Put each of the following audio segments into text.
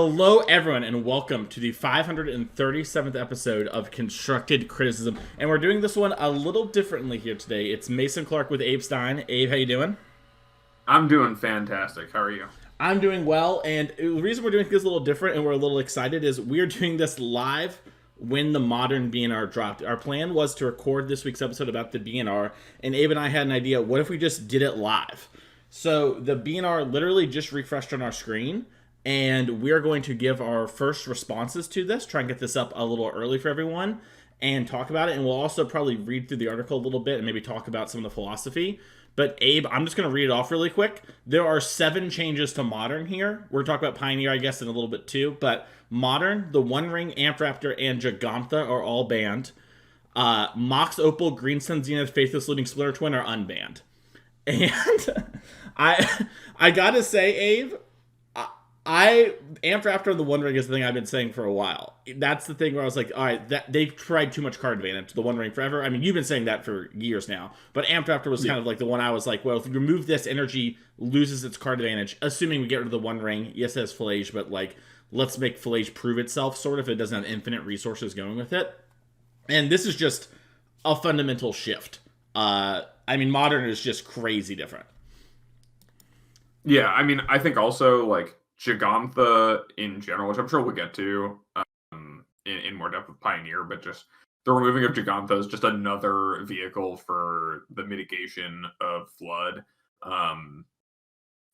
Hello, everyone, and welcome to the 537th episode of Constructed Criticism. And we're doing this one a little differently here today. It's Mason Clark with Abe Stein. Abe, how you doing? I'm doing fantastic. How are you? I'm doing well, and the reason we're doing this a little different and we're a little excited is we're doing this live when the modern BNR dropped. Our plan was to record this week's episode about the BNR, and Abe and I had an idea. What if we just did it live? So the BNR literally just refreshed on our screen, and we're going to give our first responses to this, try and get this up a little early for everyone, and talk about it. And we'll also probably read through the article a little bit and maybe talk about some of the philosophy. But Abe, I'm just going to read it off really quick. There are 7 changes to Modern here. We're talking about Pioneer, I guess, in a little bit too. But Modern, the One Ring, Amphraptor, and Gigantha are all banned. Mox Opal, Green Sun Zenith, Faithless Looting, Splinter Twin are unbanned. And I gotta say, Abe, Amphraptor and the One Ring is the thing I've been saying for a while. That's the thing where I was like, all right, they've tried too much card advantage. The One Ring forever. I mean, you've been saying that for years now. But Amphraptor was kind of like the one I was like, well, if you remove this, energy loses its card advantage. Assuming we get rid of the One Ring. Yes, it has Fillage, but like, let's make Fillage prove itself, sort of. It doesn't have infinite resources going with it. And this is just a fundamental shift. I mean, Modern is just crazy different. Yeah, I mean, I think also, like, Gigantha in general, which I'm sure we'll get to in more depth with Pioneer, but just the removing of Gigantha is just another vehicle for the mitigation of Flood,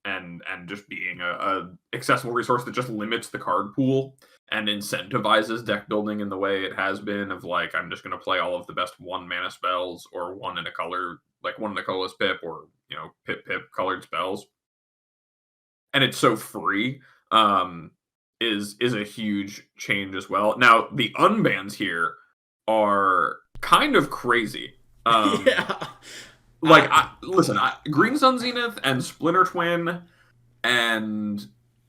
and just being a accessible resource that just limits the card pool and incentivizes deck building in the way it has been of, like, I'm just going to play all of the best 1 mana spells or one in a color, like one in a colorless pip or, pip colored spells. And it's so free, is a huge change as well. Now, the unbans here are kind of crazy. Yeah. Listen, Green Sun Zenith and Splinter Twin, and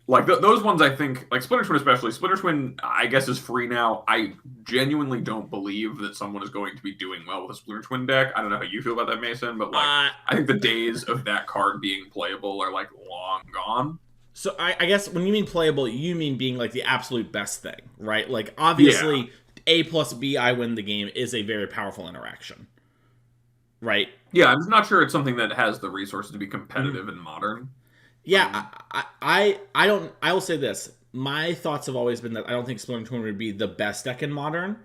like those ones, I think, like Splinter Twin especially. Splinter Twin, I guess, is free now. I genuinely don't believe that someone is going to be doing well with a Splinter Twin deck. I don't know how you feel about that, Mason, but like, I think the days of that card being playable are like long gone. So I guess when you mean playable, you mean being like the absolute best thing, right? Like, obviously, A plus B, I win the game is a very powerful interaction, right? Yeah, I'm just not sure it's something that has the resources to be competitive in Modern. Yeah, I don't. I will say this. My thoughts have always been that I don't think Splinter Twin would be the best deck in Modern,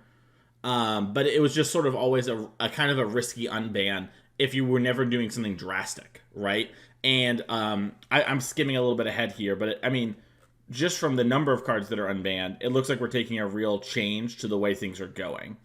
but it was just sort of always a kind of a risky unban if you were never doing something drastic, right? And I'm skimming a little bit ahead here, but I mean, just from the number of cards that are unbanned, it looks like we're taking a real change to the way things are going.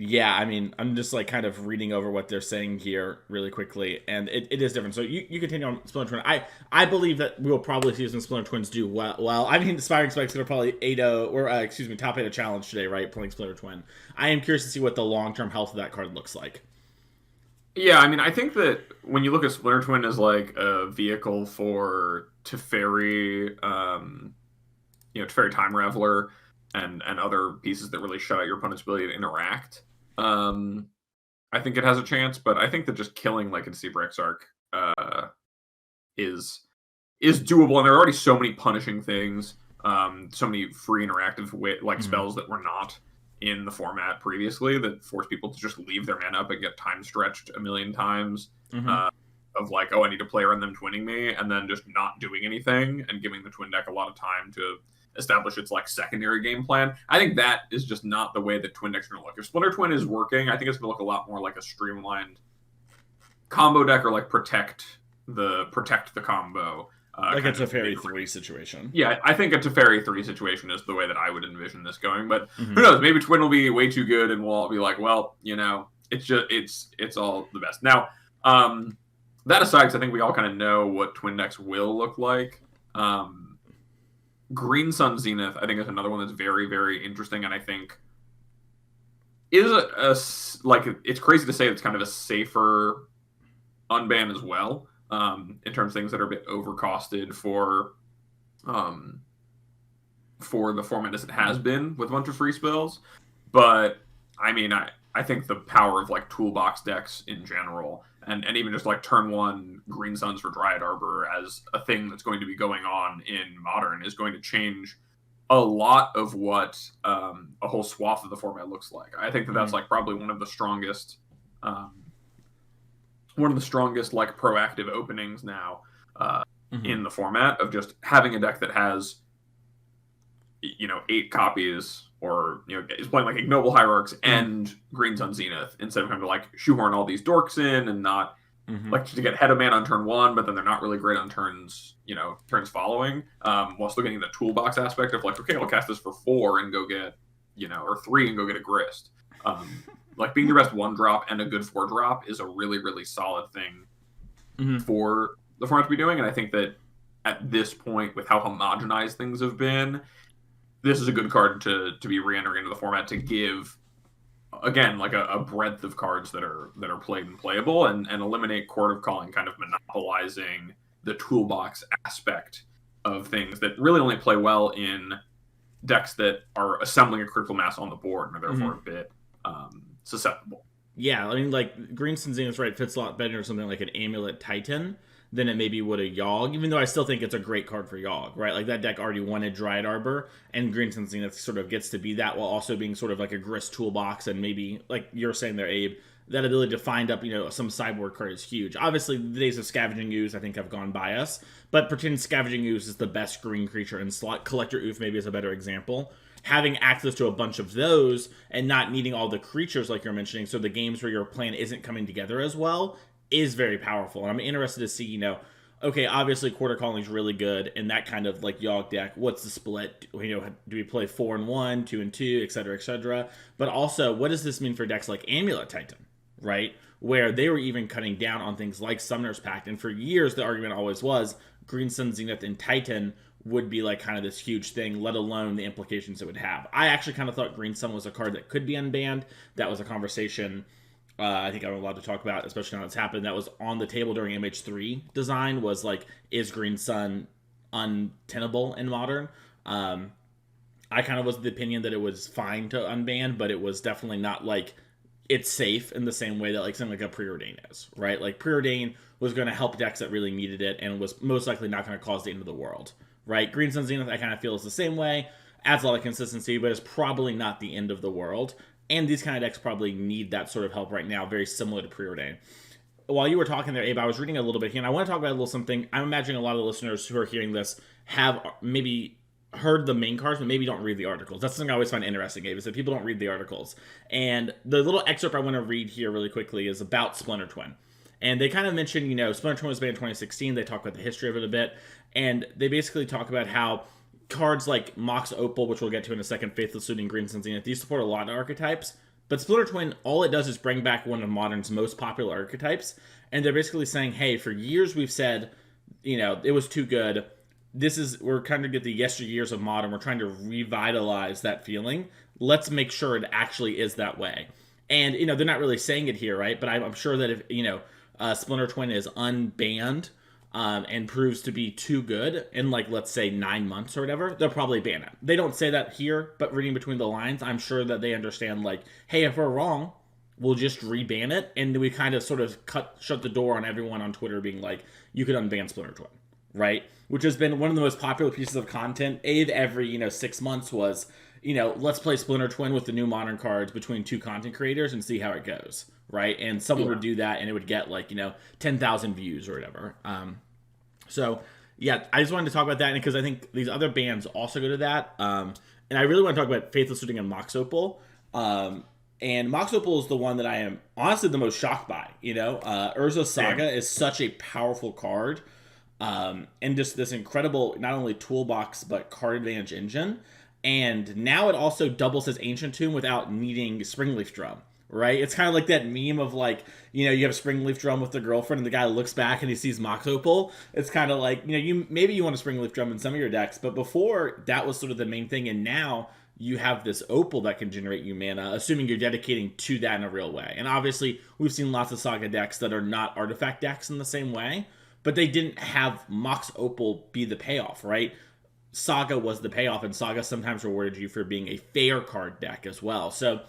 Yeah, I mean, I'm just like kind of reading over what they're saying here really quickly, and it is different. So you continue on Splinter Twin. I believe that we'll probably see some Splinter Twins do well. I mean, Aspiring Spike's going to probably 8-0, or top 8 challenge today, right? Playing Splinter Twin. I am curious to see what the long-term health of that card looks like. Yeah, I mean, I think that when you look at Splinter Twin as like a vehicle for Teferi, Teferi Time Raveler, and other pieces that really shut out your opponent's ability to interact, I think it has a chance. But I think that just killing like a Deceiver Exarch is doable, and there are already so many punishing things, so many free interactive spells that were not in the format previously that force people to just leave their mana up and get time stretched a million times, of like, oh, I need to play around them twinning me, and then just not doing anything and giving the twin deck a lot of time to establish its like secondary game plan. I think that is just not the way that twin decks are going to look. If Splinter Twin is working, I think it's going to look a lot more like a streamlined combo deck, or like protect the combo. Like a Teferi 3 situation. Yeah, I think a Teferi 3 situation is the way that I would envision this going. But who knows? Maybe Twin will be way too good, and we'll all be like, well, it's all the best. Now, that aside, because I think we all kind of know what Twin decks will look like. Green Sun Zenith, I think, is another one that's very, very interesting, and I think is it's crazy to say it's kind of a safer unban as well, in terms of things that are a bit overcosted for the format as it has been with a bunch of free spells. But I mean, I think the power of like toolbox decks in general and even just like turn one Green Suns for Dryad Arbor as a thing that's going to be going on in Modern is going to change a lot of what a whole swath of the format looks like. I think that that's like probably one of the strongest like proactive openings now in the format of just having a deck that has 8 copies, or is playing like Ignoble Hierarchs and Green Sun Zenith, instead of having to like shoehorn all these dorks in and not like to get head of mana on turn 1, but then they're not really great on turns following, while still getting the toolbox aspect of like, okay, I'll cast this for 4 and go get or 3 and go get a Grist. Like being your best 1-drop and a good 4-drop is a really, really solid thing for the format to be doing. And I think that at this point, with how homogenized things have been, this is a good card to be re-entering into the format, to give, again, like a breadth of cards that are played and playable, and eliminate Court of Calling kind of monopolizing the toolbox aspect of things that really only play well in decks that are assembling a critical mass on the board and are therefore a bit susceptible. Yeah, I mean, like, Green Sun Zenith, right, fits a lot better or something like an Amulet Titan than it maybe would a Yogg, even though I still think it's a great card for Yogg, right? Like, that deck already wanted Dryad Arbor, and Green Sun Zenith sort of gets to be that while also being sort of like a Grist toolbox, and maybe, like you're saying there, Abe, that ability to find up, some sideboard card is huge. Obviously, the days of Scavenging Ooze, I think, have gone by us, but pretend Scavenging Ooze is the best green creature in slot. Collector Oof maybe is a better example. Having access to a bunch of those and not needing all the creatures like you're mentioning, so the games where your plan isn't coming together as well, is very powerful. And I'm interested to see, okay, obviously Quarter Calling is really good in that kind of like Yogg deck. What's the split? Do we play 4-1, 2-2, etc., etc.? But also, what does this mean for decks like Amulet Titan, right? Where they were even cutting down on things like Summoner's Pact. And for years, the argument always was Green Sun, Zenith, and Titan would be like kind of this huge thing, let alone the implications it would have. I actually kind of thought Green Sun was a card that could be unbanned. That was a conversation I think I'm allowed to talk about, especially now it's happened. That was on the table during MH3 design, was like, is Green Sun untenable in Modern? I kind of was of the opinion that it was fine to unban, but it was definitely not like it's safe in the same way that like something like a Preordain is, right? Like Preordain was going to help decks that really needed it and was most likely not going to cause the end of the world, right? Green Sun Zenith I kind of feel is the same way, adds a lot of consistency, but it's probably not the end of the world. And these kind of decks probably need that sort of help right now, very similar to Preordain. While you were talking there, Abe, I was reading a little bit here, and I want to talk about a little something. I'm imagining a lot of the listeners who are hearing this have maybe heard the main cards, but maybe don't read the articles. That's something I always find interesting, Abe, is that people don't read the articles. And the little excerpt I want to read here really quickly is about Splinter Twin. And they kind of mention, Splinter Twin was banned in 2016. They talk about the history of it a bit. And they basically talk about how cards like Mox Opal, which we'll get to in a second, Faithless Looting, Green Sun Zenith, these support a lot of archetypes. But Splinter Twin, all it does is bring back one of Modern's most popular archetypes. And they're basically saying, hey, for years we've said, it was too good. We're trying to get the yesteryears of Modern. We're trying to revitalize that feeling. Let's make sure it actually is that way. And, they're not really saying it here, right? But I'm sure that if, Splinter Twin is unbanned, and proves to be too good in, like, let's say 9 months or whatever, they'll probably ban it. They don't say that here, but reading between the lines, I'm sure that they understand, like, hey, if we're wrong, we'll just reban it. And we kind of sort of shut the door on everyone on Twitter being like, you could unban Splinter Twin, right? Which has been one of the most popular pieces of content. Every 6 months was, let's play Splinter Twin with the new Modern cards between 2 content creators and see how it goes, right? And someone would do that and it would get like 10,000 views or whatever. So yeah, I just wanted to talk about that because I think these other bands also go to that. And I really want to talk about Faithless Looting and Mox Opal. And Mox Opal is the one that I am honestly the most shocked by. Urza Saga is such a powerful card, and just this incredible not only toolbox but card advantage engine. And now it also doubles as Ancient Tomb without needing Springleaf Drum, right? It's kind of like that meme of like, you have a Springleaf Drum with the girlfriend and the guy looks back and he sees Mox Opal. It's kind of like, maybe you want a Springleaf Drum in some of your decks, but before that was sort of the main thing. And now you have this Opal that can generate you mana, assuming you're dedicating to that in a real way. And obviously we've seen lots of Saga decks that are not artifact decks in the same way, but they didn't have Mox Opal be the payoff, right? Saga was the payoff, and Saga sometimes rewarded you for being a fair card deck as well. So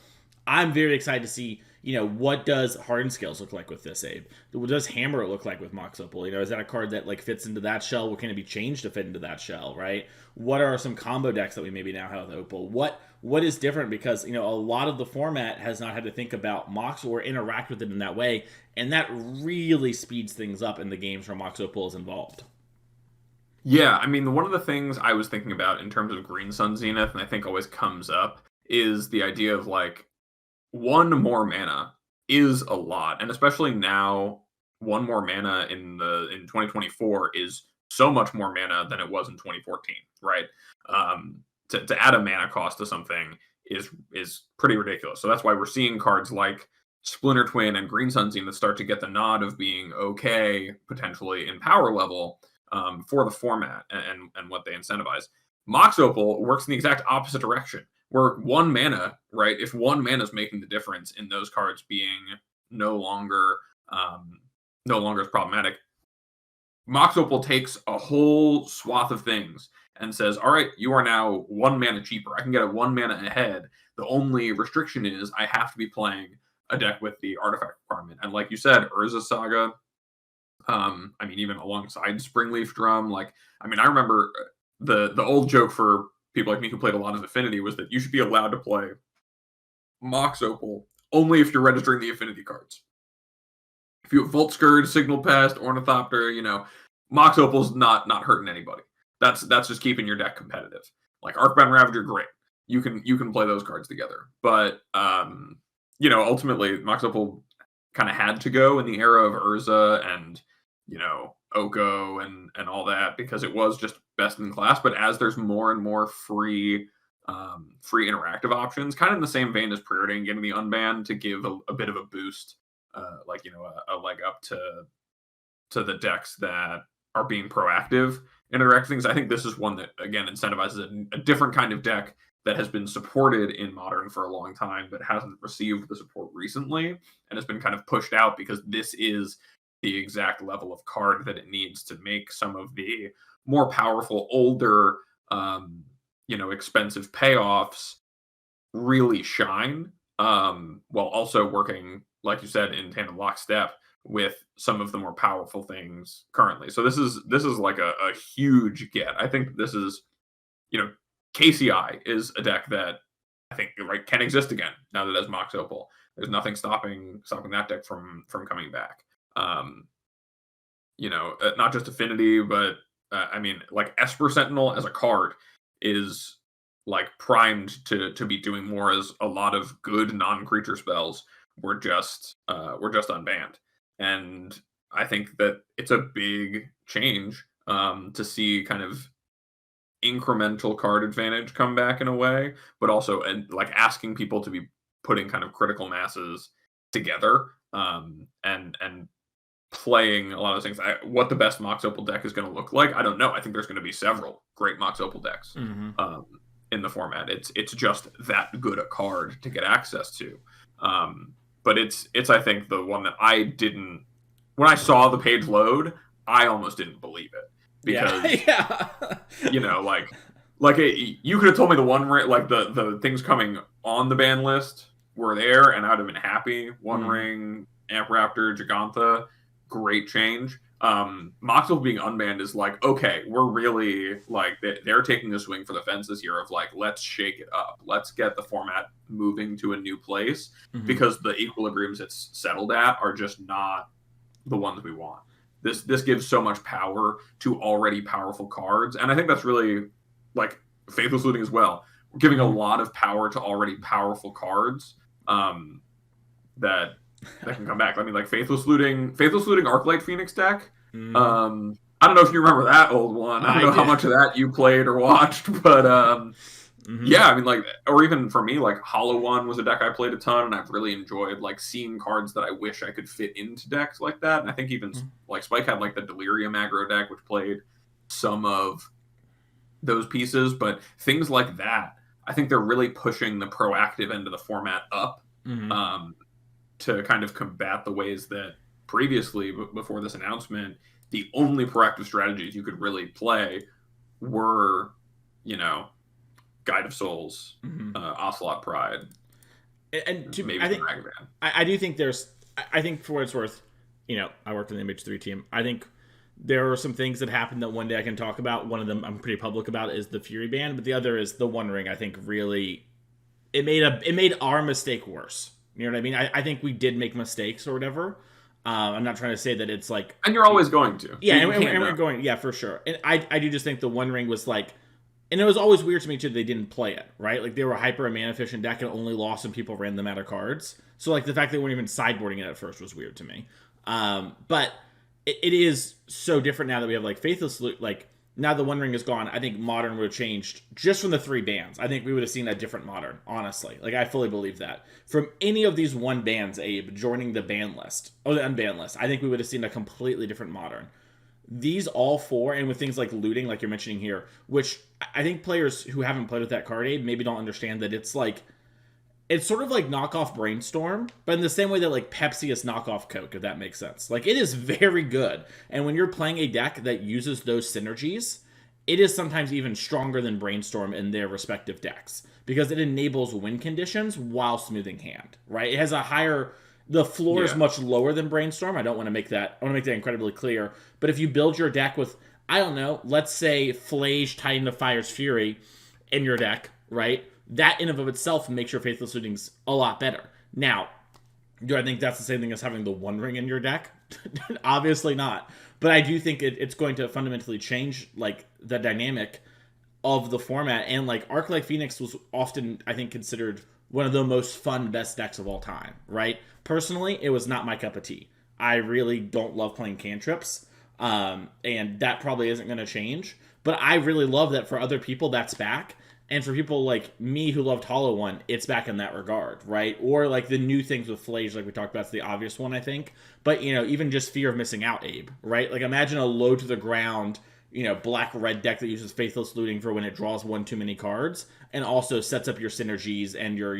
I'm very excited to see, what does Hardened Scales look like with this, Abe? What does Hammer look like with Mox Opal? Is that a card that like fits into that shell? What can it be changed to fit into that shell, right? What are some combo decks that we maybe now have with Opal? What is different? Because a lot of the format has not had to think about Mox or interact with it in that way, and that really speeds things up in the games where Mox Opal is involved. Yeah, I mean, one of the things I was thinking about in terms of Green Sun Zenith, and I think always comes up, is the idea of like one more mana is a lot, and especially now, one more mana in 2024 is so much more mana than it was in 2014, right? To add a mana cost to something is pretty ridiculous. So that's why we're seeing cards like Splinter Twin and Green Sun Zenith start to get the nod of being okay potentially in power level for the format and what they incentivize. Mox Opal works in the exact opposite direction, where one mana, right? If one mana is making the difference in those cards being no longer as problematic, Mox Opal takes a whole swath of things and says, all right, you are now one mana cheaper. I can get a one mana ahead. The only restriction is I have to be playing a deck with the artifact requirement. And like you said, Urza Saga, I mean, even alongside Springleaf Drum, I remember the old joke for people like me who played a lot of Affinity was that you should be allowed to play Mox Opal only if you're registering the Affinity cards. If you have Volt Scourge, Signal Pest, Ornithopter, Mox Opal's not hurting anybody. That's just keeping your deck competitive. Like Arcbound Ravager, great. You can play those cards together. But ultimately Mox Opal kind of had to go in the era of Urza and Oko and all that, because it was just best in class. But as there's more and more free interactive options, kind of in the same vein as Preordain getting the unban to give a bit of a boost, a leg up to the decks that are being proactive in interactive things. I think this is one that again incentivizes a different kind of deck that has been supported in Modern for a long time, but hasn't received the support recently, and has been kind of pushed out because this is the exact level of card that it needs to make some of the more powerful, older, expensive payoffs really shine, while also working, like you said, in tandem lockstep with some of the more powerful things currently. So this is like a huge get. I think this is, KCI is a deck that I think can exist again now that it has Mox Opal. There's nothing stopping that deck from coming back. Not just Affinity, but Esper Sentinel as a card is primed to be doing more, as a lot of good non-creature spells were just unbanned. And I think that it's a big change to see kind of incremental card advantage come back in a way, but also asking people to be putting kind of critical masses together and playing a lot of those things. What the best Mox Opal deck is going to look like, I don't know. I think there's going to be several great Mox Opal decks in the format. It's just that good a card to get access to. But it's I think the one that when I saw the page load, I almost didn't believe it, because you could have told me the things coming on the ban list were there, and I'd have been happy. One Ring, Amp Raptor, Gigantha, great change. Mox Opal being unbanned is okay, we're really they're taking a swing for the fences here of let's shake it up. Let's get the format moving to a new place, because the equilibriums it's settled at are just not the ones we want. This gives so much power to already powerful cards, and I think that's really Faithless Looting as well. We're giving a lot of power to already powerful cards that can come back. Faithless Looting Arclight Phoenix deck. I don't know if you remember that old one. I don't know how much of that you played or watched, but yeah, or even for me, Hollow One was a deck I played a ton, and I've really enjoyed seeing cards that I wish I could fit into decks like that. And I think even Spike had the Delirium aggro deck, which played some of those pieces, but things like that, I think they're really pushing the proactive end of the format up to kind of combat the ways that previously, before this announcement, the only proactive strategies you could really play were, Guide of Souls, Ocelot Pride. And to maybe I think Dragon Man. I do think I think for what it's worth, I worked in the MH3 team. I think there are some things that happened that one day I can talk about. One of them I'm pretty public about is the Fury ban, but the other is the One Ring. I think really it made our mistake worse. You know what I mean? I think we did make mistakes or whatever. I'm not trying to say that it's like, And you're always going to. yeah, You and can't we're know. going, yeah, for sure. And I do just think the One Ring was like, and it was always weird to me too. They didn't play it right. Like they were hyper and mana efficient deck and only lost when people ran them out of cards. So like the fact they weren't even sideboarding it at first was weird to me. But it is so different now that we have like Faithless. Like now the One Ring is gone. I think Modern would have changed just from the 3 bans. I think we would have seen a different Modern. Honestly, like I fully believe that from any of these 1 bans, Abe joining the ban list or the unban list, I think we would have seen a completely different Modern. These all 4, and with things like looting, like you're mentioning here, which I think players who haven't played with that card, Abe, maybe don't understand that it's sort of like knockoff Brainstorm, but in the same way that like Pepsi is knockoff Coke, if that makes sense. Like it is very good. And when you're playing a deck that uses those synergies, it is sometimes even stronger than Brainstorm in their respective decks because it enables win conditions while smoothing hand, right? It has a higher, the floor is much lower than Brainstorm. I want to make that incredibly clear. But if you build your deck with, I don't know, let's say Flage Titan of Fire's Fury in your deck, right? That in and of itself makes your Faithless Lootings a lot better. Now, do I think that's the same thing as having the One Ring in your deck? Obviously not. But I do think it's going to fundamentally change like the dynamic of the format. And like Arclight Phoenix was often, I think, considered one of the most fun, best decks of all time, right? Personally, it was not my cup of tea. I really don't love playing cantrips. And that probably isn't going to change. But I really love that for other people, that's back. And for people like me who loved Hollow One, it's back in that regard, right? Or like the new things with Flage, like we talked about, it's the obvious one, I think. But, even just fear of missing out, Abe, right? Like imagine a low to the ground, black-red deck that uses Faithless Looting for when it draws one too many cards and also sets up your synergies and your,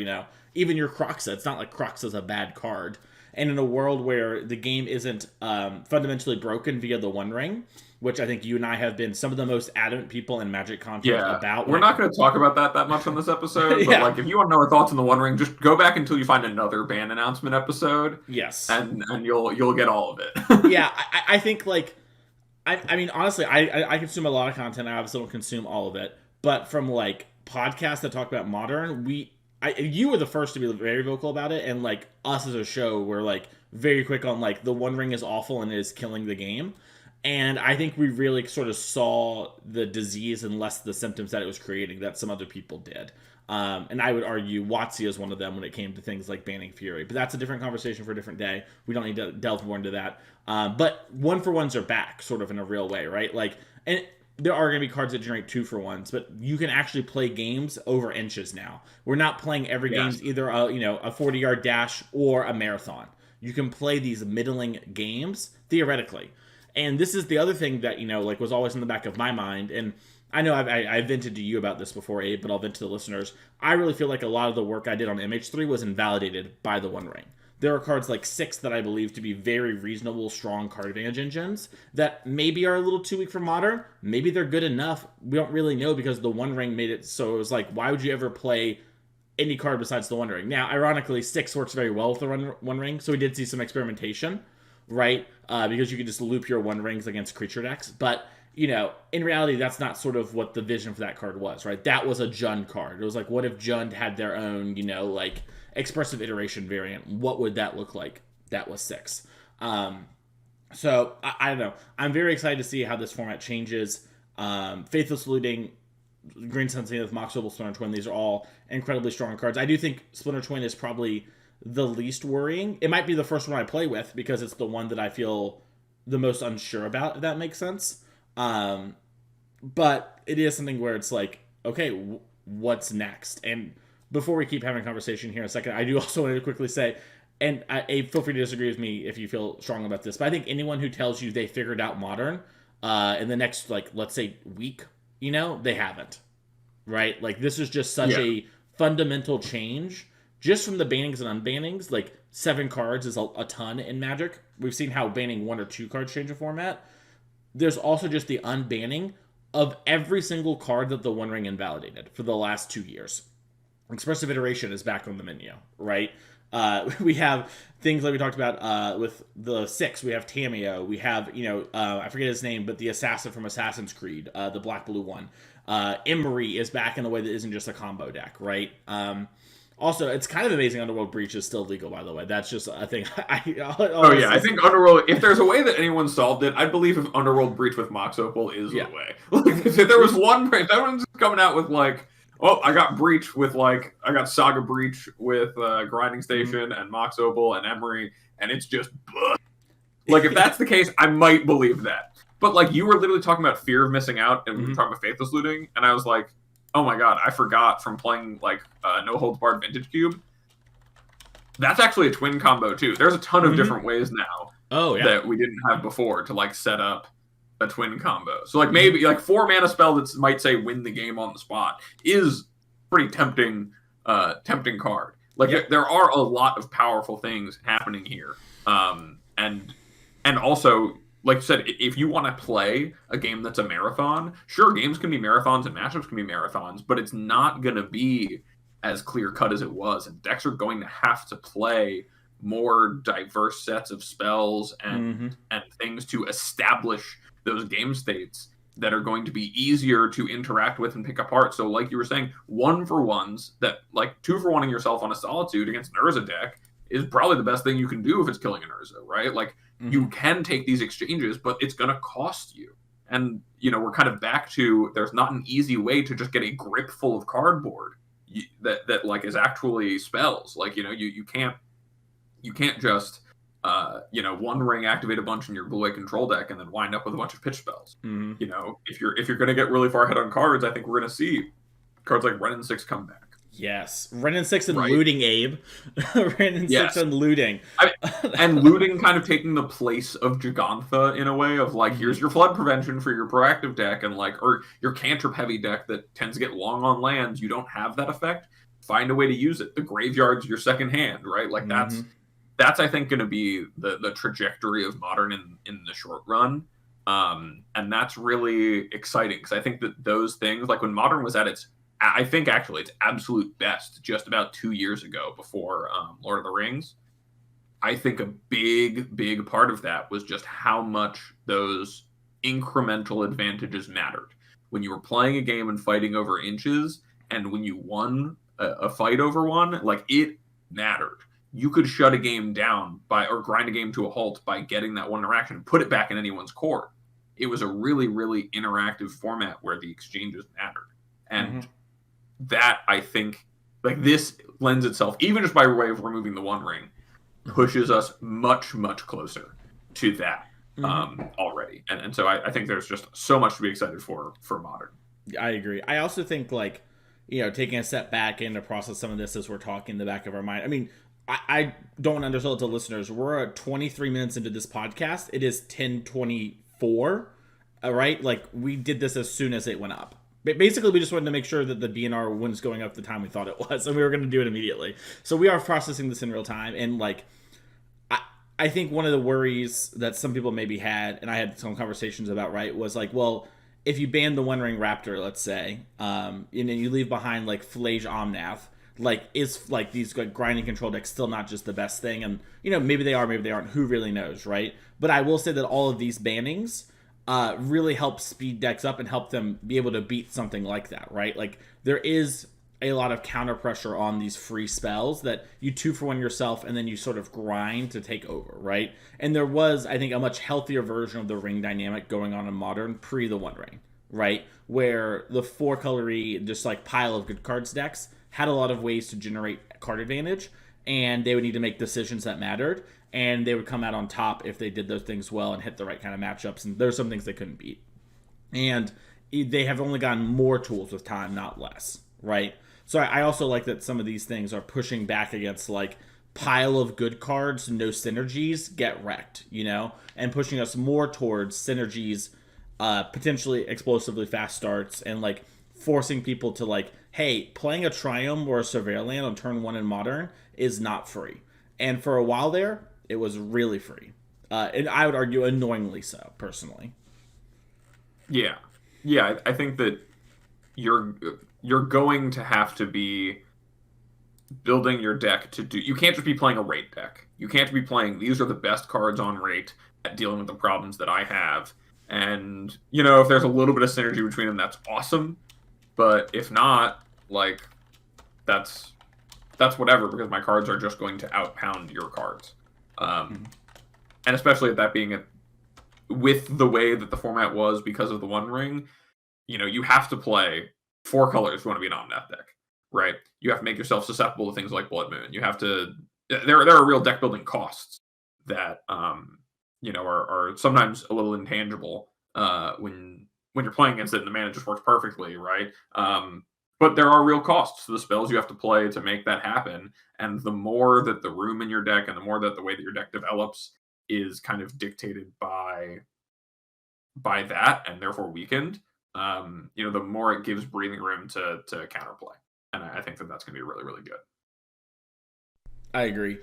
even your Kroxa. It's not like Kroxa is a bad card. And in a world where the game isn't fundamentally broken via the One Ring, which I think you and I have been some of the most adamant people in Magic content about. We're not going to talk about that much on this episode, but like if you want to know our thoughts on the One Ring, just go back until you find another ban announcement episode. Yes, and you'll get all of it. Yeah, I think like I mean honestly, I consume a lot of content. I obviously don't consume all of it, but from like podcasts that talk about Modern, you were the first to be very vocal about it, and like us as a show, we're like very quick on like the One Ring is awful and it is killing the game. And I think we really sort of saw the disease and less the symptoms that it was creating that some other people did. And I would argue WotC is one of them when it came to things like banning Fury. But that's a different conversation for a different day. We don't need to delve more into that. But 1-for-1s are back, sort of in a real way, right? Like, and there are going to be cards that generate 2-for-1s, but you can actually play games over inches now. We're not playing every game's either a 40-yard dash or a marathon. You can play these middling games theoretically. And this is the other thing that, like was always in the back of my mind. And I know I've vented to you about this before, Abe, but I'll vent to the listeners. I really feel like a lot of the work I did on MH3 was invalidated by the One Ring. There are cards like 6 that I believe to be very reasonable, strong card advantage engines that maybe are a little too weak for Modern. Maybe they're good enough. We don't really know because the One Ring made it so it was like, why would you ever play any card besides the One Ring? Now, ironically, 6 works very well with the One Ring, so we did see some experimentation. Right? Because you can just loop your One Rings against creature decks. But, in reality, that's not sort of what the vision for that card was, right? That was a Jund card. It was like, what if Jund had their own, like, expressive iteration variant? What would that look like? That was 6. So, I don't know. I'm very excited to see how this format changes. Faithless Looting, Green Sun Zenith, Mox Opal, Splinter Twin, these are all incredibly strong cards. I do think Splinter Twin is probably the least worrying. It might be the first one I play with because it's the one that I feel the most unsure about, if that makes sense. But it is something where it's like, okay, what's next? And before we keep having a conversation here in a second, I do also want to quickly say, and feel free to disagree with me if you feel strong about this, but I think anyone who tells you they figured out Modern in the next, like, let's say week, they haven't. Right? Like, this is just such a fundamental change. Just from the bannings and unbannings, like 7 cards is a ton in Magic. We've seen how banning 1 or 2 cards change a format. There's also just the unbanning of every single card that the One Ring invalidated for the last 2 years. expressive iteration is back on the menu, right? We have things like we talked about with the six. We have Tamio. We have, I forget his name, but the assassin from Assassin's Creed, the black blue one. Emery is back in a way that isn't just a combo deck, right? Also, it's kind of amazing Underworld Breach is still legal, by the way. That's just a thing. I think Underworld, if there's a way that anyone solved it, I'd believe if Underworld Breach with Mox Opal is the way. Like, if there was one, if everyone's coming out with like, oh, I got Breach with like, I got Saga Breach with Grinding Station and Mox Opal and Emery, and it's just, like, if that's the case, I might believe that. But like, you were literally talking about fear of missing out, and we were talking about Faithless Looting, and I was like, oh my god, I forgot from playing like No Holds Barred Vintage Cube. That's actually a twin combo too. There's a ton of different ways now that we didn't have before to like set up a twin combo. So like maybe like 4 mana spell that might say win the game on the spot is pretty tempting card. Like there are a lot of powerful things happening here. And also, like you said, if you want to play a game that's a marathon, sure, games can be marathons and matchups can be marathons, but it's not going to be as clear-cut as it was. And decks are going to have to play more diverse sets of spells and things to establish those game states that are going to be easier to interact with and pick apart. So like you were saying, 1-for-1s that, like 2-for-1ing yourself on a Solitude against an Urza deck is probably the best thing you can do if it's killing an Urza, right? Like, you can take these exchanges, but it's going to cost you. And, we're kind of back to, there's not an easy way to just get a grip full of cardboard that like is actually spells. Like, you can't just, one ring activate a bunch in your blue-white control deck and then wind up with a bunch of pitch spells. If you're going to get really far ahead on cards, I think we're going to see cards like Wrenn and 6 come back. Yes, Wrenn and 6 and looting, Abe. Wrenn and 6 and looting. And looting kind of taking the place of Jegantha in a way of like, here's your flood prevention for your proactive deck, and like, or your cantrip heavy deck that tends to get long on lands. You don't have that effect. Find a way to use it. The graveyard's your second hand, right? Like that's I think going to be the trajectory of Modern in the short run. And that's really exciting because I think that those things, like when Modern was at its, I think actually its absolute best just about 2 years ago before Lord of the Rings. I think a big part of that was just how much those incremental advantages mattered. When you were playing a game and fighting over inches, and when you won a fight over one, like it mattered. You could shut a game down or grind a game to a halt by getting that one interaction and put it back in anyone's court. It was a really, really interactive format where the exchanges mattered. And that, I think, like this lends itself, even just by way of removing the One Ring, pushes us much, much closer to that already. And so I think there's just so much to be excited for Modern. I agree. I also think, like, taking a step back and to process some of this as we're talking in the back of our mind. I mean, I don't undersell it to listeners. We're at 23 minutes into this podcast. It is 10:24, all right? Like, we did this as soon as it went up. Basically, we just wanted to make sure that the BNR was going up the time we thought it was, and we were going to do it immediately. So we are processing this in real time, and like, I think one of the worries that some people maybe had, and I had some conversations about, right, was like, well, if you ban the One Ring Raptor, let's say, and then you leave behind like Flaige Omnath, like is like these like grinding control decks still not just the best thing? And maybe they are, maybe they aren't. Who really knows, right? But I will say that all of these bannings really help speed decks up and help them be able to beat something like that, right? Like there is a lot of counter pressure on these free spells that you 2-for-1 yourself and then you sort of grind to take over, right? And there was, I think, a much healthier version of the ring dynamic going on in Modern pre the One Ring, right? Where the 4-colory, just like pile of good cards decks had a lot of ways to generate card advantage, and they would need to make decisions that mattered, and they would come out on top if they did those things well and hit the right kind of matchups, and there's some things they couldn't beat. And they have only gotten more tools with time, not less, right? So I also like that some of these things are pushing back against like pile of good cards, no synergies, get wrecked, and pushing us more towards synergies, potentially explosively fast starts, and like forcing people to like, hey, playing a Triumph or a Surveillant on turn 1 in Modern is not free. And for a while there, it was really free. And I would argue annoyingly so, personally. Yeah. I think that you're going to have to be building your deck to do. You can't just be playing a rate deck. You can't be playing these are the best cards on rate at dealing with the problems that I have. And if there's a little bit of synergy between them, that's awesome. But if not, like that's whatever, because my cards are just going to outpound your cards. And especially at that being with the way that the format was because of the One Ring, you have to play 4 colors if you want to be an Omnath deck, right? You have to make yourself susceptible to things like Blood Moon. You have to. There are real deck building costs that are sometimes a little intangible when you're playing against it and the mana just works perfectly, right? But there are real costs to the spells you have to play to make that happen. And the more that the room in your deck and the more that the way that your deck develops is kind of dictated by that and therefore weakened, the more it gives breathing room to counterplay. And I think that's going to be really, really good. I agree.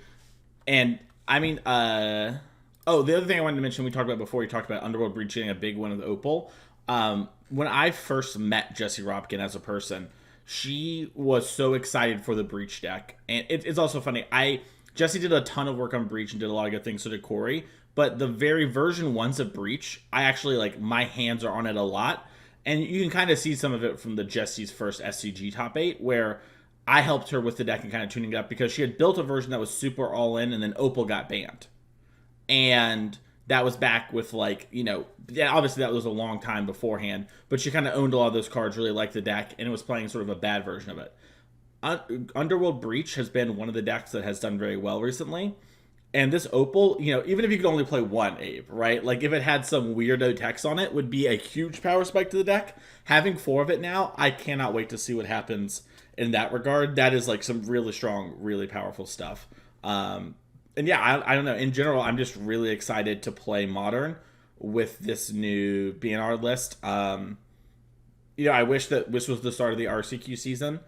And I mean, the other thing I wanted to mention, we talked about before, we talked about Underworld Breach getting a big win with Opal. When I first met Jessie Robkin as a person, she was so excited for the Breach deck. And it's also funny. Jessie did a ton of work on Breach and did a lot of good things, so did Corey. But the very version 1s of Breach, I actually, my hands are on it a lot. And you can kind of see some of it from the Jessie's first SCG top 8, where I helped her with the deck and kind of tuning it up, because she had built a version that was super all-in, and then Opal got banned. And that was back with, obviously that was a long time beforehand, but she kind of owned a lot of those cards, really liked the deck, and it was playing sort of a bad version of it. Underworld Breach has been one of the decks that has done very well recently. And this Opal, even if you could only play one Abe, right? Like, if it had some weirdo text on it, would be a huge power spike to the deck. Having 4 of it now, I cannot wait to see what happens in that regard. That is, some really strong, really powerful stuff. And yeah, I don't know. In general, I'm just really excited to play Modern with this new BNR list. I wish that this was the start of the RCQ season.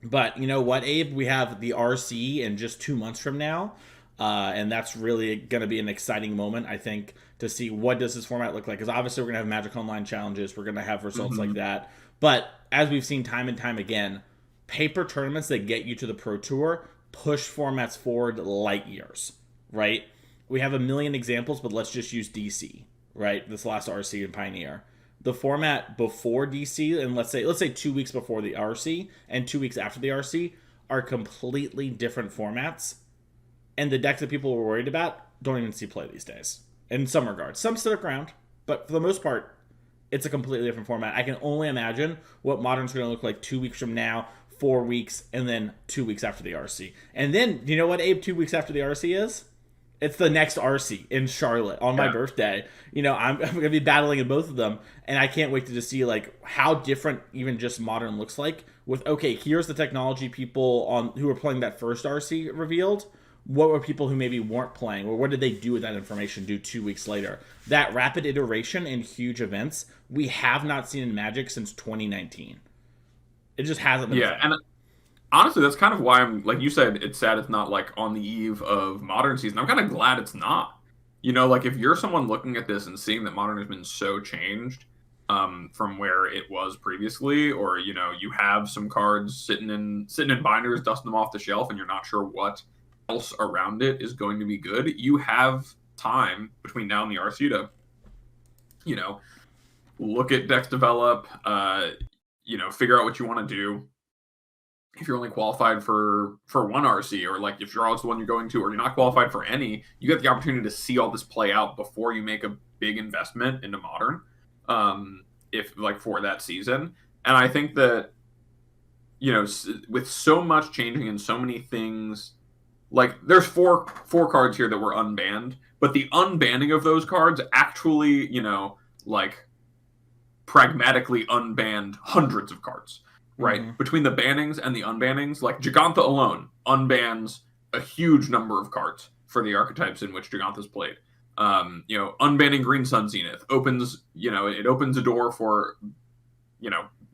But you know what, Abe? We have the RC in just 2 months from now. And that's really going to be an exciting moment, I think, to see what does this format look like. Because obviously we're going to have Magic Online challenges. We're going to have results like that. But as we've seen time and time again, paper tournaments that get you to the Pro Tour push formats forward light years, right? We have a million examples, but let's just use DC, right? This last RC and Pioneer. The format before DC, and let's say 2 weeks before the RC and 2 weeks after the RC, are completely different formats. And the decks that people were worried about don't even see play these days, in some regards. Some stick around, but for the most part, it's a completely different format. I can only imagine what Modern's going to look like 2 weeks from now, 4 weeks, and then 2 weeks after the RC. And then, you know what, Abe, 2 weeks after the RC is? It's the next RC in Charlotte on my birthday. I'm going to be battling in both of them, and I can't wait to just see how different even just Modern looks like. With, okay, here's the technology people who were playing that first RC revealed. What were people who maybe weren't playing, or what did they do with that information 2 weeks later? That rapid iteration in huge events we have not seen in Magic since 2019. It just hasn't been. Yeah, and honestly, that's kind of why I'm, like you said, it's sad it's not on the eve of Modern season. I'm kind of glad it's not. If you're someone looking at this and seeing that Modern has been so changed from where it was previously, or you have some cards sitting in binders, dusting them off the shelf, and you're not sure what else around it is going to be good, you have time between now and the RC to, look at decks develop, figure out what you want to do. If you're only qualified for one RC, or if you're always the one you're going to, or you're not qualified for any, you get the opportunity to see all this play out before you make a big investment into Modern, if for that season. And I think that, with so much changing and so many things, there's four cards here that were unbanned, but the unbanning of those cards actually, pragmatically unbanned hundreds of cards. Right? Mm-hmm. Between the bannings and the unbannings, Jegantha alone unbans a huge number of cards for the archetypes in which Jegantha's played. Unbanning Green Sun Zenith opens, it opens a door for,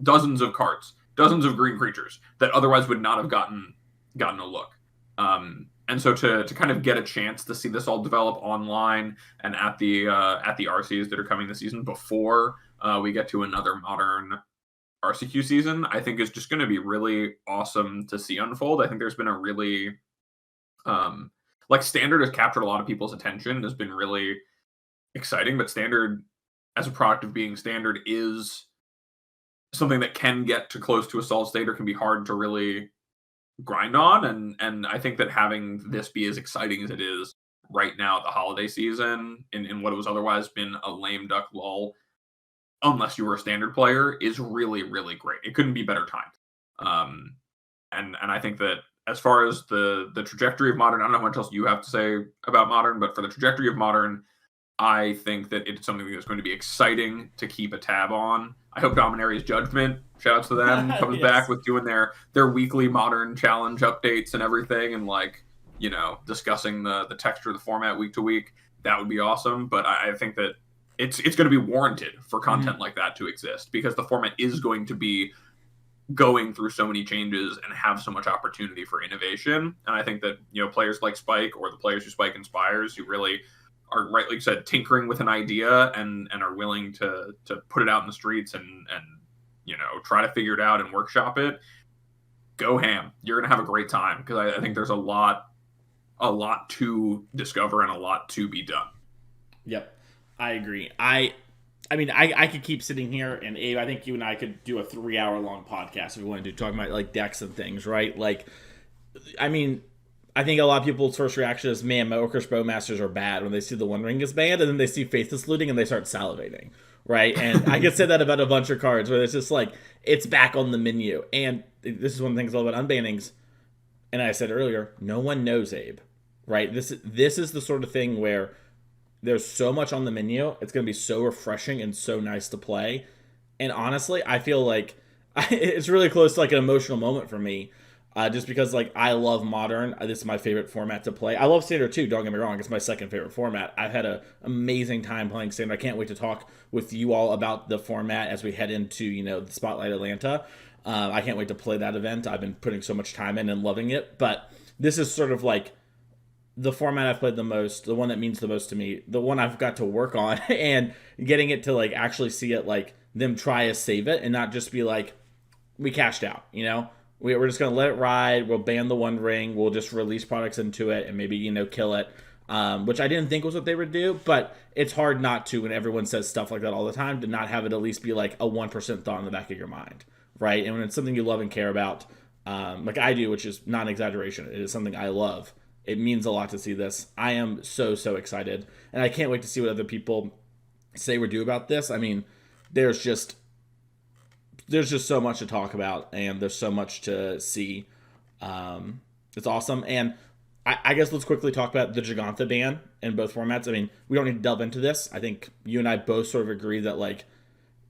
dozens of cards, dozens of green creatures that otherwise would not have gotten a look. And so to kind of get a chance to see this all develop online and at the RCs that are coming this season before we get to another Modern RCQ season, I think is just going to be really awesome to see unfold. I think there's been a really like Standard has captured a lot of people's attention, has been really exciting, but Standard as a product of being Standard is something that can get to close to a solid state or can be hard to really grind on. And I think that having this be as exciting as it is right now at the holiday season in what it was otherwise been a lame duck lull, unless you were a Standard player, is really, really great. It couldn't be better timed. And I think that as far as the trajectory of Modern, I don't know how much else you have to say about Modern, but for the trajectory of Modern, I think that it's something that's going to be exciting to keep a tab on. I hope Dominaria's Judgment, shout outs to them, comes back with doing their weekly Modern challenge updates and everything, and like, you know, discussing the texture of the format week to week. That would be awesome. But I think that it's going to be warranted for content like that to exist, because the format is going to be going through so many changes and have so much opportunity for innovation. And I think that, you know, players like Spike, or the players who Spike inspires, who really are, right, like you said, tinkering with an idea and are willing to put it out in the streets and you know, try to figure it out and workshop it, go ham. You're gonna have a great time, because I think there's a lot to discover and a lot to be done. Yep, I agree. I mean, I could keep sitting here, and Abe, I think you and I could do a 3-hour long podcast if we wanted to, talking about like decks and things, right? Like, I mean, I think a lot of people's first reaction is, man, my Orcish Bowmasters are bad, when they see the One Ring is banned, and then they see Faithless Looting and they start salivating, right? And I could say that about a bunch of cards where it's just like, it's back on the menu. And this is one of the things all about unbannings. And I said earlier, no one knows, Abe, right? This is the sort of thing where there's so much on the menu. It's going to be so refreshing and so nice to play. And honestly, I feel like it's really close to like an emotional moment for me. Just because, like, I love Modern. This is my favorite format to play. I love Standard too, don't get me wrong. It's my second favorite format. I've had an amazing time playing Standard. I can't wait to talk with you all about the format as we head into, you know, the Spotlight Atlanta. I can't wait to play that event. I've been putting so much time in and loving it. But this is sort of like the format I've played the most, the one that means the most to me, the one I've got to work on, and getting it to, like, actually see it, like, them try to save it and not just be like, we cashed out, you know? We're just going to let it ride. We'll ban the One Ring. We'll just release products into it and maybe, you know, kill it, which I didn't think was what they would do. But it's hard not to, when everyone says stuff like that all the time, to not have it at least be like a 1% thought in the back of your mind, right? And when it's something you love and care about, like I do, which is not an exaggeration, it is something I love. It means a lot to see this. I am so excited. And I can't wait to see what other people say or do about this. I mean, there's just so much to talk about, and there's so much to see. It's awesome. And I guess let's quickly talk about the Jegantha ban in both formats. I mean, we don't need to delve into this. I think you and I both sort of agree that, like,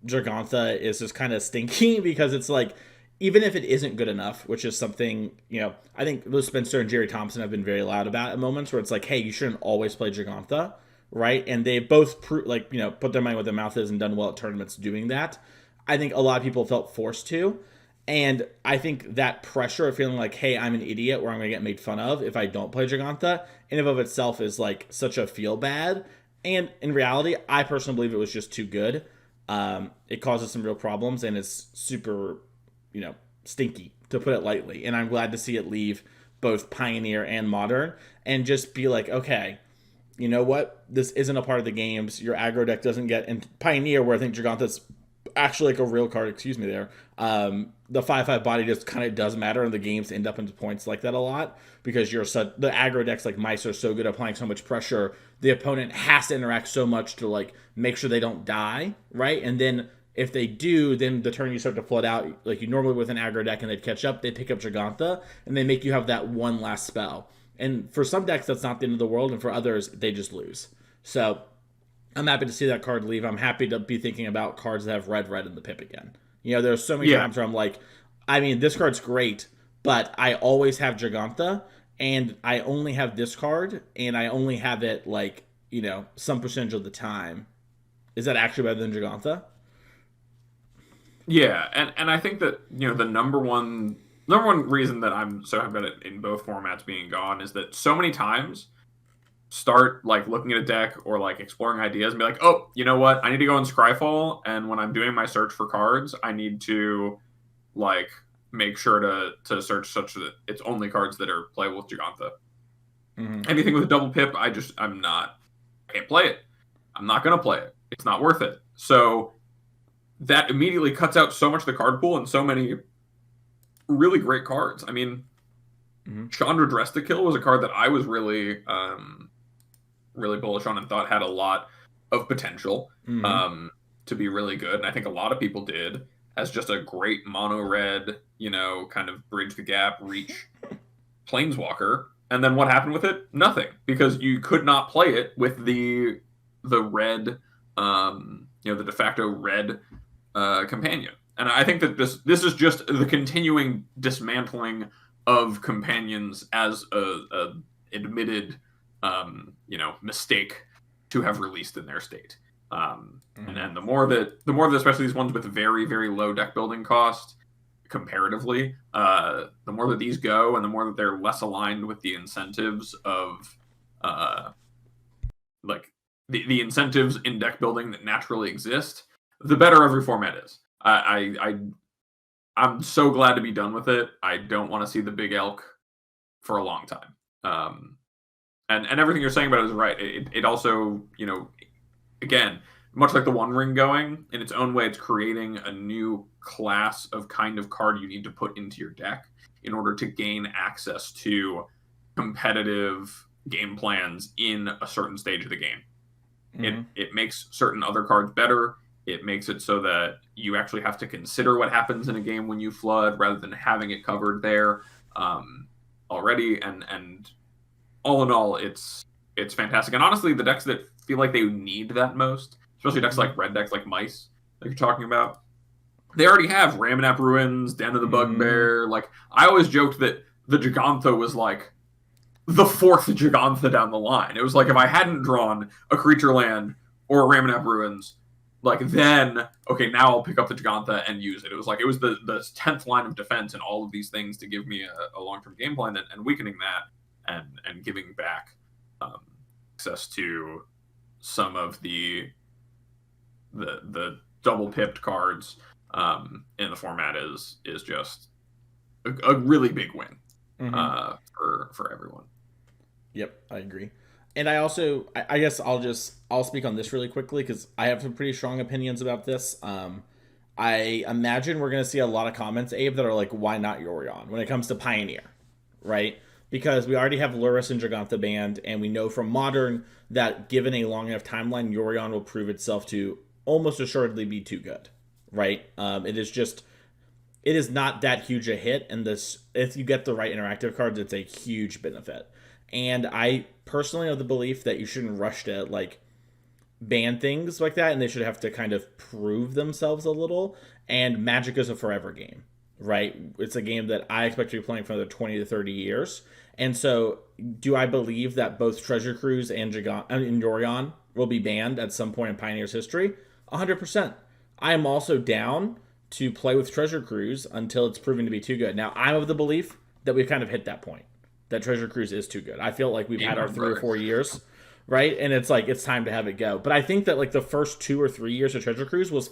Jegantha is just kind of stinky because it's like, even if it isn't good enough, which is something, you know, I think Liz Spencer and Jerry Thompson have been very loud about at moments where it's like, hey, you shouldn't always play Jegantha, right? And they both, like, you know, put their money where their mouth is and done well at tournaments doing that. I think a lot of people felt forced to. And I think that pressure of feeling like, hey, I'm an idiot, or I'm going to get made fun of if I don't play Jegantha, in and of itself is like such a feel bad. And in reality, I personally believe it was just too good. It causes some real problems, and it's super, you know, stinky, to put it lightly. And I'm glad to see it leave both Pioneer and Modern and just be like, okay, you know what? This isn't a part of the games. Your aggro deck doesn't get in Pioneer, where I think Jegantha's actually like a real card, excuse me there. The 5/5 body just kind of does matter, and the games end up into points like that a lot, because the aggro decks like Mice are so good at applying so much pressure, the opponent has to interact so much to, like, make sure they don't die, right? And then if they do, then the turn you start to flood out like you normally with an aggro deck, and they'd catch up, they pick up Jegantha, and they make you have that one last spell. And for some decks, that's not the end of the world, and for others, they just lose. So I'm happy to see that card leave. I'm happy to be thinking about cards that have red in the pip again. You know, there's so many times where I'm like, I mean, this card's great, but I always have Jegantha, and I only have this card, and I only have it, like, you know, some percentage of the time. Is that actually better than Jegantha? Yeah, and I think that, you know, the number one reason that I'm so happy about it in both formats being gone is that so many times start like looking at a deck or like exploring ideas and be like, oh, you know what? I need to go in Scryfall, and when I'm doing my search for cards, I need to like make sure to search such that it's only cards that are playable with Gigantha. Anything with a double pip, I can't play it. I'm not gonna play it. It's not worth it. So that immediately cuts out so much of the card pool and so many really great cards. I mean, Chandra Dress to Kill was a card that I was really really bullish on and thought had a lot of potential to be really good. And I think a lot of people did, as just a great mono red, kind of bridge the gap, reach Planeswalker. And then what happened with it? Nothing, because you could not play it with the red, the de facto red companion. And I think that this is just the continuing dismantling of companions as a admitted mistake to have released in their state. And the more that especially these ones with very, very low deck building cost comparatively, the more that these go and the more that they're less aligned with the incentives of like the incentives in deck building that naturally exist, the better every format is. I'm so glad to be done with it. I don't want to see the big elk for a long time. And everything you're saying about it is right. It also, again, much like the One Ring going, in its own way, it's creating a new class of kind of card you need to put into your deck in order to gain access to competitive game plans in a certain stage of the game. It makes certain other cards better. It makes it so that you actually have to consider what happens in a game when you flood rather than having it covered there already. And all in all, it's fantastic. And honestly, the decks that feel like they need that most, especially decks like red decks like Mice that you're talking about, they already have Ramunap Ruins, Den of the Bugbear. Like, I always joked that the Gigantha was like the fourth Gigantha down the line. It was like if I hadn't drawn a creature land or a Ramunap Ruins, like then, okay, now I'll pick up the Gigantha and use it. It was like it was the 10th line of defense and all of these things to give me a long-term game plan and weakening that and giving back access to some of the double pipped cards in the format is just a really big win for everyone. Yep, I agree. And I also, I guess I'll speak on this really quickly because I have some pretty strong opinions about this. I imagine we're going to see a lot of comments, Abe, that are like, why not Yorion when it comes to Pioneer, right? Because we already have Lurrus and Gigantha banned, and we know from Modern that given a long enough timeline, Yorion will prove itself to almost assuredly be too good, right? It is not that huge a hit, and this, if you get the right interactive cards, it's a huge benefit. And I personally have the belief that you shouldn't rush to like ban things like that, and they should have to kind of prove themselves a little. And Magic is a forever game, right? It's a game that I expect to be playing for another 20 to 30 years. And so, do I believe that both Treasure Cruise and Yorion will be banned at some point in Pioneer's history? 100%. I am also down to play with Treasure Cruise until it's proven to be too good. Now, I'm of the belief that we've kind of hit that point, that Treasure Cruise is too good. I feel like we've had our 3 or 4 years, right? And it's like, it's time to have it go. But I think that like the first 2 or 3 years of Treasure Cruise was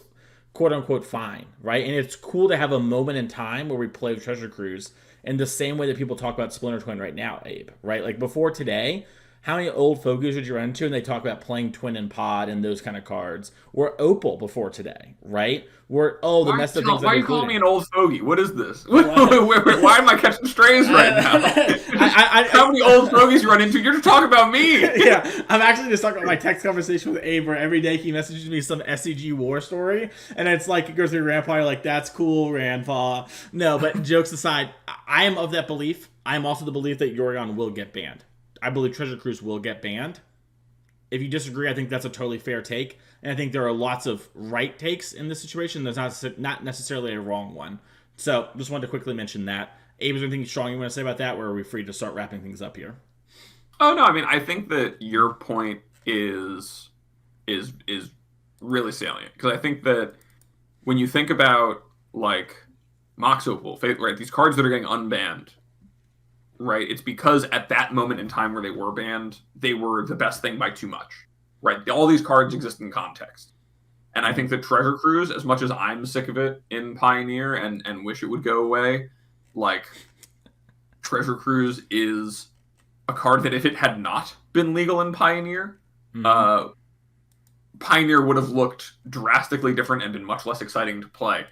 quote unquote fine, right? And it's cool to have a moment in time where we play with Treasure Cruise in the same way that people talk about Splinter Twin right now, Abe, right? Like before today, how many old fogies would you run into and they talk about playing Twin and Pod and those kind of cards? Or Opal before today, right? The messed up things. Why are you calling me an old fogey? What is this? Why am I catching strays right now? How many old fogies you run into? You're just talking about me. Yeah, I'm actually just talking about my text conversation with Abe where every day he messages me some SCG war story. And it's like, it goes through Grandpa, you're like, that's cool, Grandpa. No, but jokes aside, I am of that belief. I am also the belief that Yorion will get banned. I believe Treasure Cruise will get banned. If you disagree, I think that's a totally fair take. And I think there are lots of right takes in this situation. There's not necessarily a wrong one. So just wanted to quickly mention that. Abe, is there anything strong you want to say about that, or are we free to start wrapping things up here? Oh, no. I mean, I think that your point is really salient. Because I think that when you think about, like, Mox Opal, right, these cards that are getting unbanned, right? It's because at that moment in time where they were banned, they were the best thing by too much, right? All these cards exist in context. And I think that Treasure Cruise, as much as I'm sick of it in Pioneer and wish it would go away, like, Treasure Cruise is a card that if it had not been legal in Pioneer, Pioneer would have looked drastically different and been much less exciting to play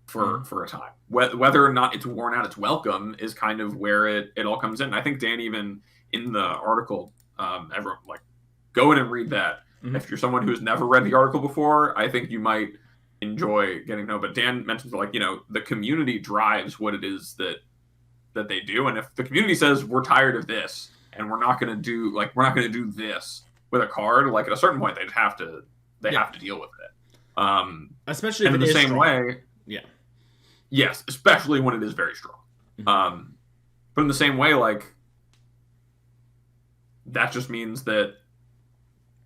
for a time. Whether or not it's worn out its welcome is kind of where it all comes in. I think Dan, even in the article, everyone, like, go in and read that. If you're someone who's never read the article before, I think you might enjoy getting to know. But Dan mentions, like, the community drives what it is that they do, and if the community says we're tired of this and we're not going to do this with a card, like, at a certain point they have to deal with it. Especially and if in the same strong. way, yes, especially when it is very strong. But in the same way, like, that just means that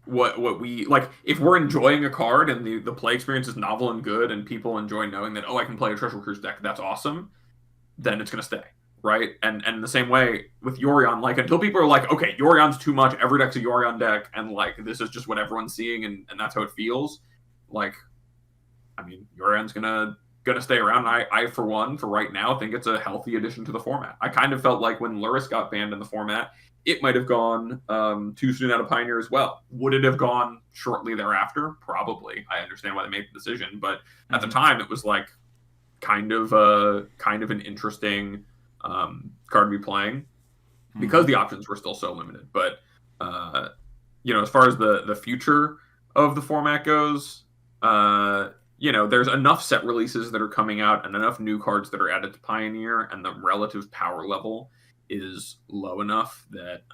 what we like, if we're enjoying a card and the play experience is novel and good and people enjoy knowing that, I can play a Treasure Cruise deck, that's awesome, then it's going to stay, right? And in the same way with Yorion, like, until people are like, okay, Yorion's too much, every deck's a Yorion deck, and, like, this is just what everyone's seeing and that's how it feels, like, I mean, Yorion's gonna stay around. I for one, for right now, think it's a healthy addition to the format. I kind of felt like when Lurrus got banned in the format, it might have gone too soon out of Pioneer as well. Would it have gone shortly thereafter? Probably. I understand why they made the decision, but at the time, it was like kind of an interesting card to be playing because the options were still so limited. But as far as the future of the format goes, there's enough set releases that are coming out and enough new cards that are added to Pioneer, and the relative power level is low enough that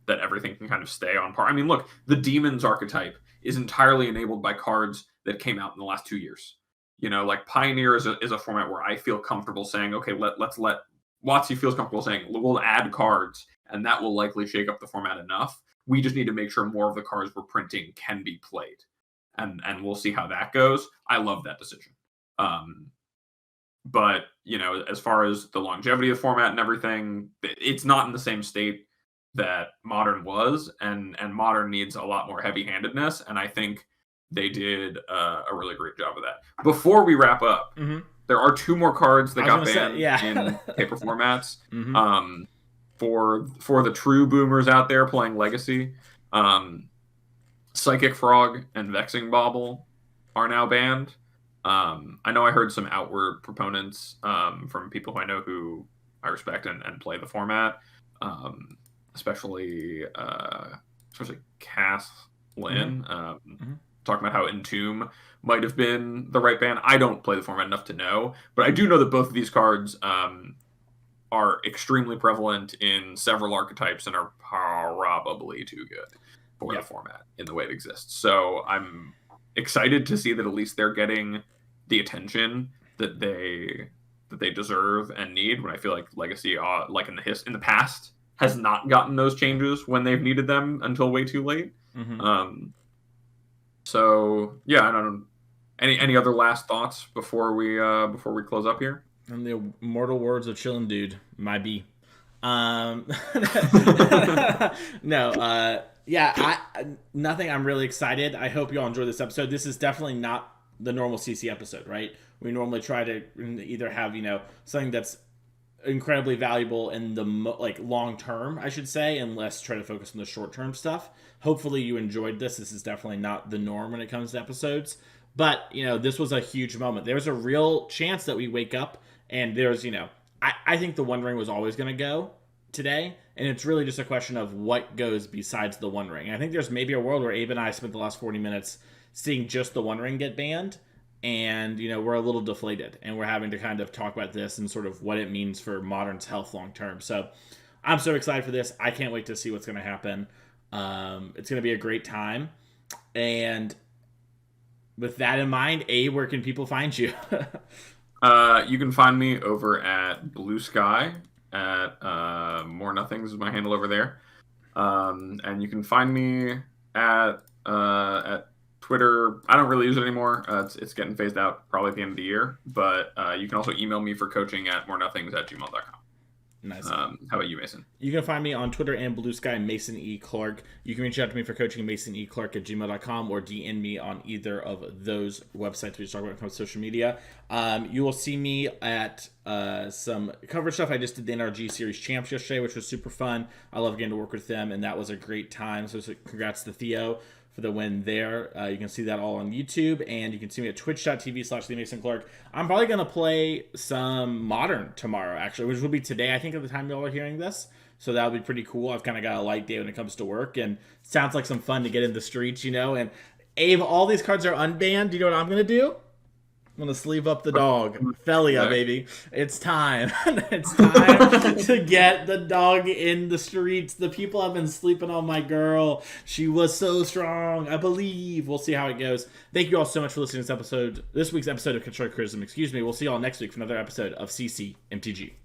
that everything can kind of stay on par. I mean, look, the Demons archetype is entirely enabled by cards that came out in the last 2 years. Like, Pioneer is a format where I feel comfortable saying, okay, let's let WotC feels comfortable saying we'll add cards, and that will likely shake up the format enough. We just need to make sure more of the cards we're printing can be played. And we'll see how that goes. I love that decision. But, as far as the longevity of the format and everything, it's not in the same state that Modern was, and Modern needs a lot more heavy-handedness, and I think they did a really great job of that. Before we wrap up, there are 2 more cards that got banned in paper formats. For the true boomers out there playing Legacy, Psychic Frog and Vexing Bauble are now banned. I know I heard some outward proponents from people who I know who I respect and play the format, especially Cass Lynn, talking about how Entomb might have been the right ban. I don't play the format enough to know, but I do know that both of these cards are extremely prevalent in several archetypes and are probably too good for the format in the way it exists. So I'm excited to see that at least they're getting the attention that they deserve and need, when I feel like Legacy, like in the past, has not gotten those changes when they've needed them until way too late. So yeah, I don't know. Any other last thoughts before we close up here? And the immortal words of Chillin' Dude, my B. No, nothing. I'm really excited. I hope you all enjoy this episode. This is definitely not the normal CC episode, right? We normally try to either have, something that's incredibly valuable in the long term, I should say, and less try to focus on the short term stuff. Hopefully you enjoyed this. This is definitely not the norm when it comes to episodes, but this was a huge moment. There's a real chance that we wake up and there's, I think the One Ring was always going to go today, and it's really just a question of what goes besides the One Ring. I think there's maybe a world where Abe and I spent the last 40 minutes seeing just the One Ring get banned, and we're a little deflated, and we're having to kind of talk about this and sort of what it means for Modern's health long term. So I'm so excited for this. I can't wait to see what's going to happen. It's going to be a great time, and with that in mind, Abe, where can people find you? You can find me over at Blue Sky at More Nothings is my handle over there, and you can find me at Twitter. I don't really use it anymore. It's getting phased out probably at the end of the year, but you can also email me for coaching at morenothings@gmail.com. Nice. How about you, Mason? You can find me on Twitter and Blue Sky, Mason E. Clark. You can reach out to me for coaching, masoneclark@gmail.com, or DM me on either of those websites we just talked about when it comes to social media. You will see me at some cover stuff. I just did the NRG Series Champs yesterday, which was super fun. I love getting to work with them, and that was a great time. So congrats to Theo for the win there. You can see that all on YouTube, and you can see me at twitch.tv/TheMasonClark. I'm probably going to play some Modern tomorrow, actually, which will be today, I think, at the time y'all are hearing this. So that'll be pretty cool. I've kind of got a light day when it comes to work, and sounds like some fun to get in the streets, And Abe, all these cards are unbanned. Do you know what I'm going to do? I'm going to sleeve up the dog. Felia, baby. It's time. It's time to get the dog in the streets. The people have been sleeping on my girl. She was so strong. I believe. We'll see how it goes. Thank you all so much for listening to this week's episode of Constructive Criticism. We'll see you all next week for another episode of CCMTG.